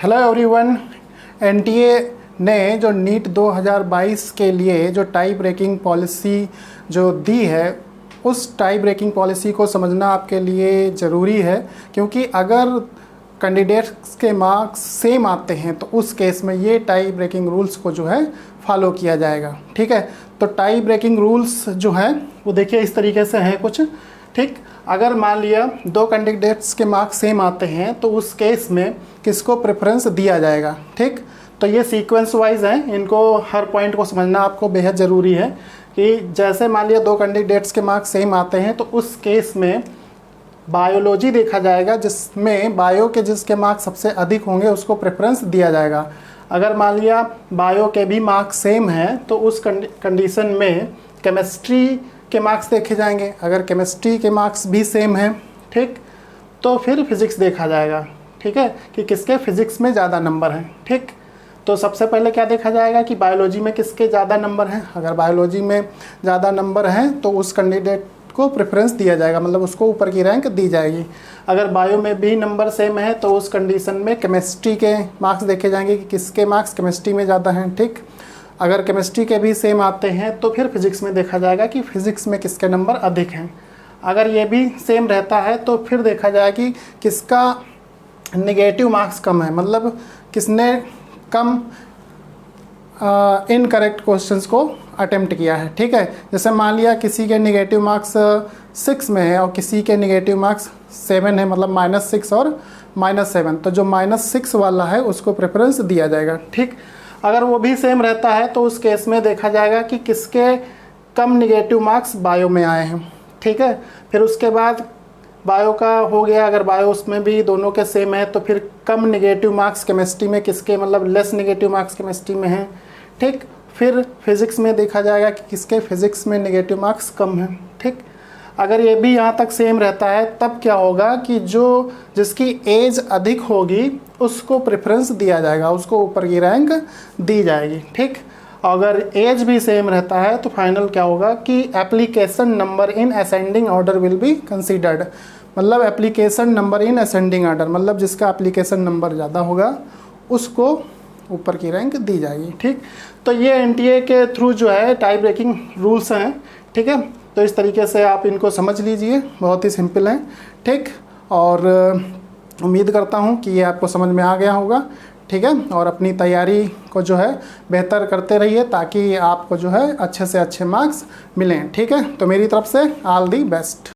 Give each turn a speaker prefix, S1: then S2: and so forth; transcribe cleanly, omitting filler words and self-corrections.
S1: Hello everyone. NTA ने जो NEET 2022 के लिए जो टाई ब्रेकिंग पॉलिसी जो दी है, उस टाई ब्रेकिंग पॉलिसी को समझना आपके लिए ज़रूरी है, क्योंकि अगर कैंडिडेट्स के मार्क्स सेम आते हैं तो उस केस में ये टाई ब्रेकिंग रूल्स को जो है फॉलो किया जाएगा। ठीक है, तो टाई ब्रेकिंग रूल्स जो हैं वो देखिए इस तरीके से हैं कुछ। ठीक, अगर मान लिया दो कैंडिडेट्स के मार्क्स सेम आते हैं तो उस केस में किसको प्रेफरेंस दिया जाएगा। ठीक, तो ये सीक्वेंस वाइज हैं, इनको हर पॉइंट को समझना आपको बेहद ज़रूरी है कि जैसे मान लिया दो कैंडिडेट्स के मार्क्स सेम आते हैं तो उस केस में बायोलॉजी देखा जाएगा, जिसमें बायो के जिसके मार्क्स सबसे अधिक होंगे उसको प्रेफरेंस दिया जाएगा। अगर मान लिया बायो के भी मार्क्स सेम हैं तो उस कंडीशन में केमिस्ट्री के मार्क्स देखे जाएंगे। अगर केमिस्ट्री के मार्क्स भी सेम हैं, ठीक, तो फिर फिज़िक्स देखा जाएगा। ठीक है, कि किसके फिज़िक्स में ज़्यादा नंबर हैं। ठीक, तो सबसे पहले क्या देखा जाएगा कि बायोलॉजी में किसके ज़्यादा नंबर हैं। अगर बायोलॉजी में ज़्यादा नंबर हैं तो उस कैंडिडेट को प्रेफरेंस दिया जाएगा, मतलब उसको ऊपर की रैंक दी जाएगी। अगर बायो में भी नंबर सेम है तो उस कंडीशन में केमिस्ट्री के मार्क्स देखे जाएंगे कि किसके मार्क्स केमिस्ट्री में ज़्यादा हैं। ठीक, अगर केमिस्ट्री के भी सेम आते हैं तो फिर फिज़िक्स में देखा जाएगा कि फ़िज़िक्स में किसके नंबर अधिक हैं। अगर ये भी सेम रहता है तो फिर देखा जाए कि किसका नेगेटिव मार्क्स कम है, मतलब किसने कम इनकरेक्ट क्वेश्चंस को अटेम्प्ट किया है। ठीक है, जैसे मान लिया किसी के नेगेटिव मार्क्स 6 में है और किसी के नेगेटिव मार्क्स 7 है, मतलब -6 और -7, तो जो -6 वाला है उसको प्रेफरेंस दिया जाएगा। ठीक, अगर वो भी सेम रहता है तो उस केस में देखा जाएगा कि किसके कम नेगेटिव मार्क्स बायो में आए हैं। ठीक है, फिर उसके बाद बायो का हो गया, अगर बायो उसमें भी दोनों के सेम है तो फिर कम नेगेटिव मार्क्स केमिस्ट्री में किसके, मतलब लेस नेगेटिव मार्क्स केमिस्ट्री में हैं। ठीक, फिर फिज़िक्स में देखा जाएगा कि किसके फिज़िक्स में नेगेटिव मार्क्स कम हैं। ठीक, अगर ये भी यहाँ तक सेम रहता है तब क्या होगा कि जो जिसकी एज अधिक होगी उसको प्रेफरेंस दिया जाएगा, उसको ऊपर की रैंक दी जाएगी। ठीक, अगर एज भी सेम रहता है तो फाइनल क्या होगा कि application number in ascending order will be considered, मतलब application number in ascending order, मतलब जिसका एप्लीकेशन नंबर ज़्यादा होगा उसको ऊपर की रैंक दी जाएगी। ठीक, तो ये एनटीए के थ्रू जो है टाई ब्रेकिंग रूल्स हैं। ठीक है, तो इस तरीके से आप इनको समझ लीजिए, बहुत ही सिंपल हैं। ठीक, और उम्मीद करता हूँ कि ये आपको समझ में आ गया होगा। ठीक है, और अपनी तैयारी को जो है बेहतर करते रहिए ताकि आपको जो है अच्छे से अच्छे मार्क्स मिलें। ठीक है, तो मेरी तरफ से ऑल दी बेस्ट।